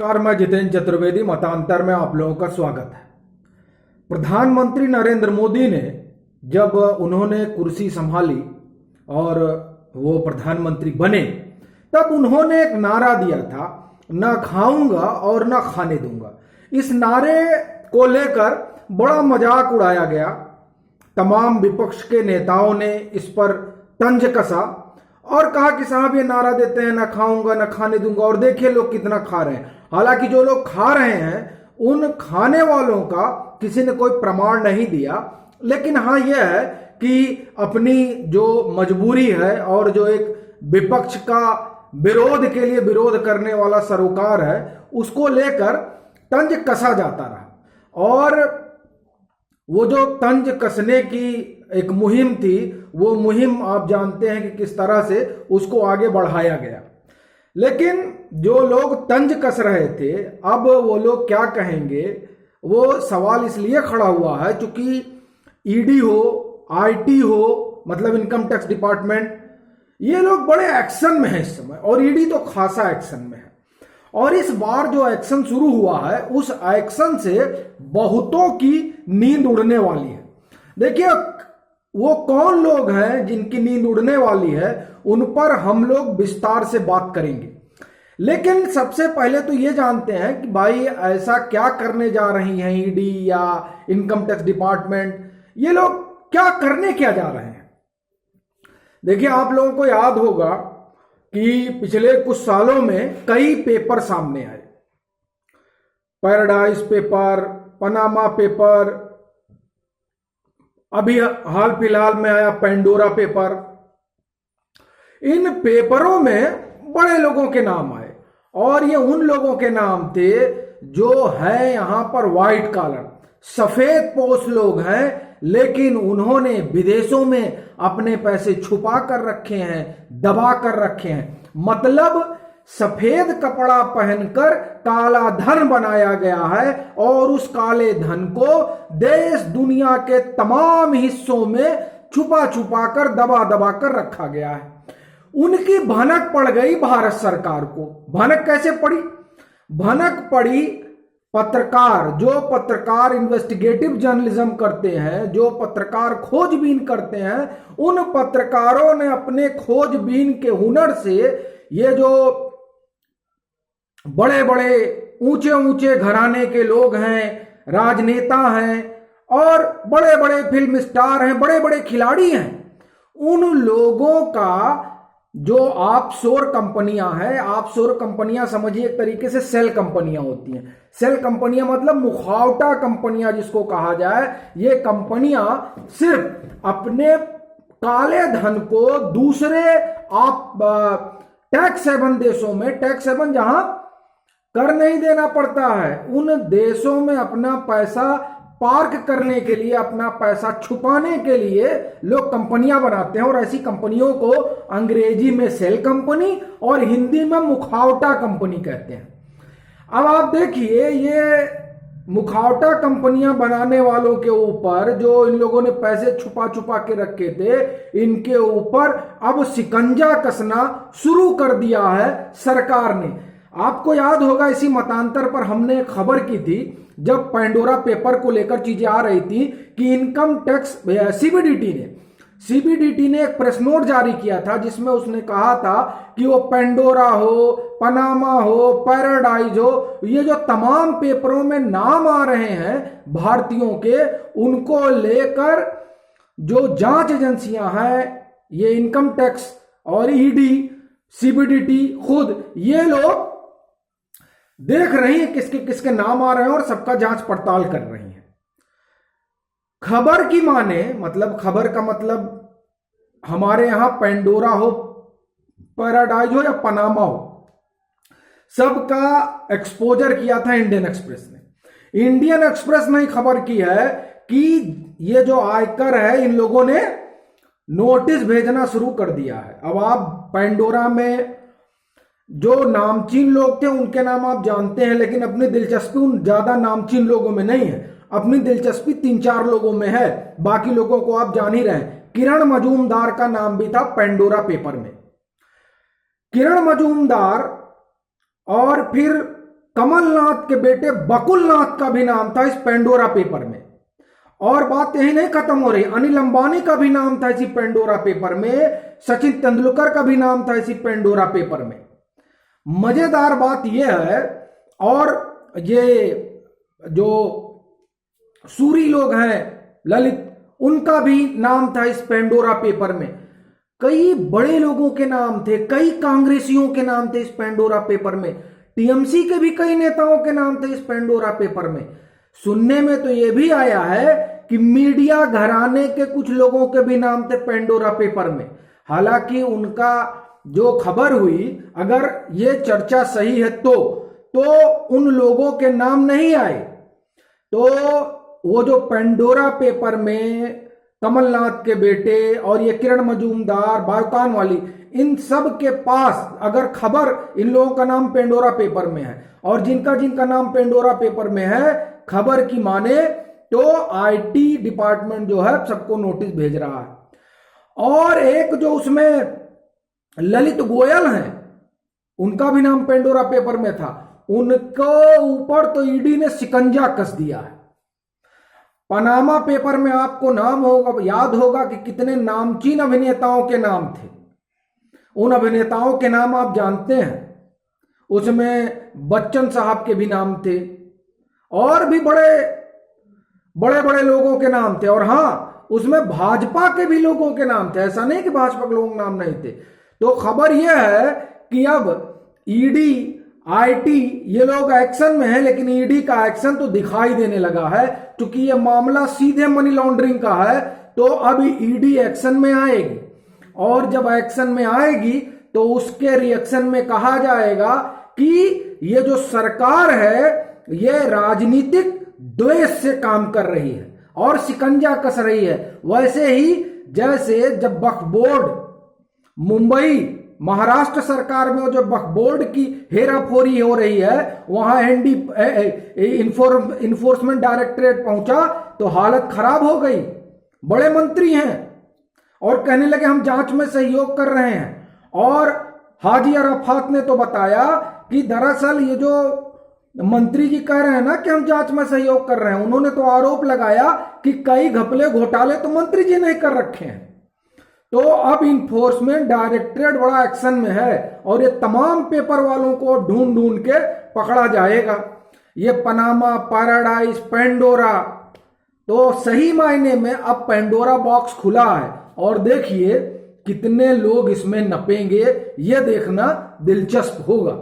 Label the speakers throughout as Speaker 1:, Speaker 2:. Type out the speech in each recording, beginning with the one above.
Speaker 1: नमस्कार, मैं जितेंद्र चतुर्वेदी। मतांतर में आप लोगों का स्वागत है। प्रधानमंत्री नरेंद्र मोदी ने जब उन्होंने कुर्सी संभाली और वो प्रधानमंत्री बने, तब उन्होंने एक नारा दिया था, ना खाऊंगा और ना खाने दूंगा। इस नारे को लेकर बड़ा मजाक उड़ाया गया। तमाम विपक्ष के नेताओं ने इस पर तंज कसा और कहा कि साहब ये नारा देते हैं ना खाऊंगा ना खाने दूंगा, और देखिए लोग कितना खा रहे हैं। हालांकि जो लोग खा रहे हैं उन खाने वालों का किसी ने कोई प्रमाण नहीं दिया, लेकिन हाँ यह है कि अपनी जो मजबूरी है और जो एक विपक्ष का विरोध के लिए विरोध करने वाला सरोकार है, उसको लेकर तंज कसा जाता रहा। और वो जो तंज कसने की एक मुहिम थी, वो मुहिम आप जानते हैं कि किस तरह से उसको आगे बढ़ाया गया। लेकिन जो लोग तंज कस रहे थे, अब वो लोग क्या कहेंगे, वो सवाल इसलिए खड़ा हुआ है क्योंकि ईडी हो, आईटी हो, मतलब इनकम टैक्स डिपार्टमेंट, ये लोग बड़े एक्शन में हैं इस समय, और ईडी तो खासा एक्शन में है। और इस बार जो एक्शन शुरू हुआ है, उस एक्शन से बहुतों की नींद उड़ने वाली है। देखिए, वो कौन लोग हैं जिनकी नींद उड़ने वाली है, उन पर हम लोग विस्तार से बात करेंगे। लेकिन सबसे पहले तो ये जानते हैं कि भाई ऐसा क्या करने जा रही हैं ईडी या इनकम टैक्स डिपार्टमेंट, ये लोग क्या करने क्या जा रहे हैं। देखिए, आप लोगों को याद होगा कि पिछले कुछ सालों में कई पेपर सामने आए। पैराडाइज पेपर, पनामा पेपर, अभी हाल फिलहाल में आया पेंडोरा पेपर। इन पेपरों में बड़े लोगों के नाम आए, और ये उन लोगों के नाम थे जो है यहां पर व्हाइट कॉलर, सफेद पोस्ट लोग हैं, लेकिन उन्होंने विदेशों में अपने पैसे छुपा कर रखे हैं, दबा कर रखे हैं। मतलब सफेद कपड़ा पहनकर काला धन बनाया गया है, और उस काले धन को देश दुनिया के तमाम हिस्सों में छुपा छुपा कर, दबा दबा कर रखा गया है। उनकी भनक पड़ गई भारत सरकार को। भनक कैसे पड़ी? भनक पड़ी पत्रकार, जो पत्रकार इन्वेस्टिगेटिव जर्नलिज्म करते हैं, जो पत्रकार खोजबीन करते हैं, उन पत्रकारों ने अपने खोजबीन के हुनर से ये जो बड़े बड़े ऊंचे ऊंचे घराने के लोग हैं, राजनेता हैं, और बड़े बड़े फिल्म स्टार हैं, बड़े बड़े खिलाड़ी हैं, उन लोगों का जो ऑफशोर कंपनियां हैं, ऑफशोर कंपनियां समझिए एक तरीके से सेल कंपनियां होती हैं। सेल कंपनियां मतलब मुखावटा कंपनियां जिसको कहा जाए। ये कंपनियां सिर्फ अपने काले धन को दूसरे टैक्स हेवन देशों में, टैक्स हेवन जहां कर नहीं देना पड़ता है, उन देशों में अपना पैसा पार्क करने के लिए, अपना पैसा छुपाने के लिए लोग कंपनियां बनाते हैं। और ऐसी कंपनियों को अंग्रेजी में सेल कंपनी और हिंदी में मुखावटा कंपनी कहते हैं। अब आप देखिए, ये मुखावटा कंपनियां बनाने वालों के ऊपर, जो इन लोगों ने पैसे छुपा छुपा के रखे थे, इनके ऊपर अब शिकंजा कसना शुरू कर दिया है सरकार ने। आपको याद होगा, इसी मतांतर पर हमने एक खबर की थी, जब पेंडोरा पेपर को लेकर चीजें आ रही थी, कि इनकम टैक्स सीबीडीटी ने एक प्रेस नोट जारी किया था, जिसमें उसने कहा था कि वो पेंडोरा हो, पनामा हो, पैराडाइज हो, ये जो तमाम पेपरों में नाम आ रहे हैं भारतीयों के, उनको लेकर जो जांच एजेंसियां हैं, ये इनकम टैक्स और ईडी, सीबीडीटी खुद, ये लोग देख रही हैं किसके किसके नाम आ रहे हैं और सबका जांच पड़ताल कर रही हैं। खबर की माने, मतलब खबर का मतलब हमारे यहां पेंडोरा हो, पैराडाइज हो या पनामा हो, सबका एक्सपोजर किया था इंडियन एक्सप्रेस ने। इंडियन एक्सप्रेस ने खबर की है कि ये जो आयकर है, इन लोगों ने नोटिस भेजना शुरू कर दिया है। अब आप पेंडोरा में जो नामचीन लोग थे उनके नाम आप जानते हैं, लेकिन अपनी दिलचस्पी उन ज्यादा नामचीन लोगों में नहीं है। अपनी दिलचस्पी 3-4 लोगों में है, बाकी लोगों को आप जान ही रहे हैं। किरण मजूमदार का नाम भी था पेंडोरा पेपर में। किरण मजूमदार और फिर कमलनाथ के बेटे बकुलनाथ का भी नाम था इस पेंडोरा पेपर में। और बात यही नहीं खत्म हो रही, अनिल अंबानी का भी नाम था इसी पेंडोरा पेपर में, सचिन तेंदुलकर का भी नाम था इसी पेंडोरा पेपर में। मजेदार बात यह है, और ये जो सूरी लोग हैं ललित, उनका भी नाम था इस पेंडोरा पेपर में। कई बड़े लोगों के नाम थे, कई कांग्रेसियों के नाम थे इस पेंडोरा पेपर में, टीएमसी के भी कई नेताओं के नाम थे इस पेंडोरा पेपर में। सुनने में तो यह भी आया है कि मीडिया घराने के कुछ लोगों के भी नाम थे पेंडोरा पेपर में। हालांकि उनका जो खबर हुई, अगर ये चर्चा सही है तो उन लोगों के नाम नहीं आए। तो वो जो पेंडोरा पेपर में कमलनाथ के बेटे और ये किरण मजूमदार, बायोकॉन वाली, इन सब के पास अगर खबर, इन लोगों का नाम पेंडोरा पेपर में है और जिनका जिनका नाम पेंडोरा पेपर में है, खबर की माने तो आईटी डिपार्टमेंट जो है सबको नोटिस भेज रहा है। और एक जो उसमें ललित गोयल हैं, उनका भी नाम पेंडोरा पेपर में था, उनको ऊपर तो ईडी ने शिकंजा कस दिया है। पनामा पेपर में आपको नाम होगा, याद होगा कि कितने नामचीन अभिनेताओं के नाम थे। उन अभिनेताओं के नाम आप जानते हैं, उसमें बच्चन साहब के भी नाम थे और भी बड़े बड़े लोगों के नाम थे। और हाँ, उसमें भाजपा के भी लोगों के नाम थे, ऐसा नहीं कि भाजपा के लोगों के नाम नहीं थे। तो खबर यह है कि अब ईडी, आईटी, ये लोग एक्शन में है, लेकिन ईडी का एक्शन तो दिखाई देने लगा है। क्योंकि ये मामला सीधे मनी लॉन्ड्रिंग का है, तो अब ईडी एक्शन में आएगी। और जब एक्शन में आएगी तो उसके रिएक्शन में कहा जाएगा कि ये जो सरकार है ये राजनीतिक द्वेष से काम कर रही है और शिकंजा कस रही है। वैसे ही जैसे जब वक्फ बोर्ड, मुंबई महाराष्ट्र सरकार में जो वक्फ बोर्ड की हेराफेरी हो रही है, वहां इन्फोर्समेंट डायरेक्टरेट पहुंचा तो हालत खराब हो गई। बड़े मंत्री हैं और कहने लगे हम जांच में सहयोग कर रहे हैं। और हाजी अराफात ने तो बताया कि दरअसल ये जो मंत्री जी कह रहे हैं ना कि हम जांच में सहयोग कर रहे हैं, उन्होंने तो आरोप लगाया कि कई घपले घोटाले तो मंत्री जी ने कर रखे हैं। तो अब इन्फोर्समेंट डायरेक्टरेट बड़ा एक्शन में है और ये तमाम पेपर वालों को ढूंढ ढूंढ के पकड़ा जाएगा। ये पनामा, पैराडाइज, पेंडोरा, तो सही मायने में अब पेंडोरा बॉक्स खुला है और देखिए कितने लोग इसमें नपेंगे, ये देखना दिलचस्प होगा।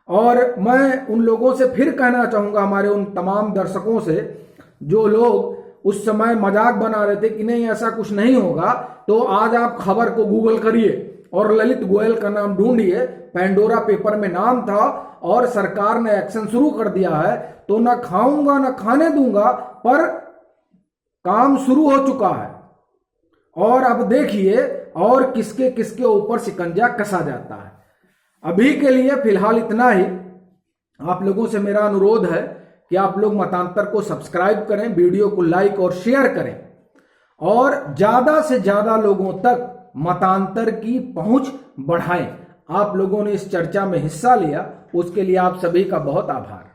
Speaker 1: और मैं उन लोगों से फिर कहना चाहूंगा, हमारे उन तमाम दर्शकों से जो लोग उस समय मजाक बना रहे थे कि नहीं ऐसा कुछ नहीं होगा, तो आज आप खबर को गूगल करिए और ललित गोयल का नाम ढूंढिए। पेंडोरा पेपर में नाम था और सरकार ने एक्शन शुरू कर दिया है। तो ना खाऊंगा ना खाने दूंगा, पर काम शुरू हो चुका है। और अब देखिए और किसके किसके ऊपर शिकंजा कसा जाता है। अभी के लिए फिलहाल इतना ही। आप लोगों से मेरा अनुरोध है कि आप लोग मतांतर को सब्सक्राइब करें, वीडियो को लाइक और शेयर करें और ज्यादा से ज्यादा लोगों तक मतांतर की पहुंच बढ़ाएं। आप लोगों ने इस चर्चा में हिस्सा लिया, उसके लिए आप सभी का बहुत आभार।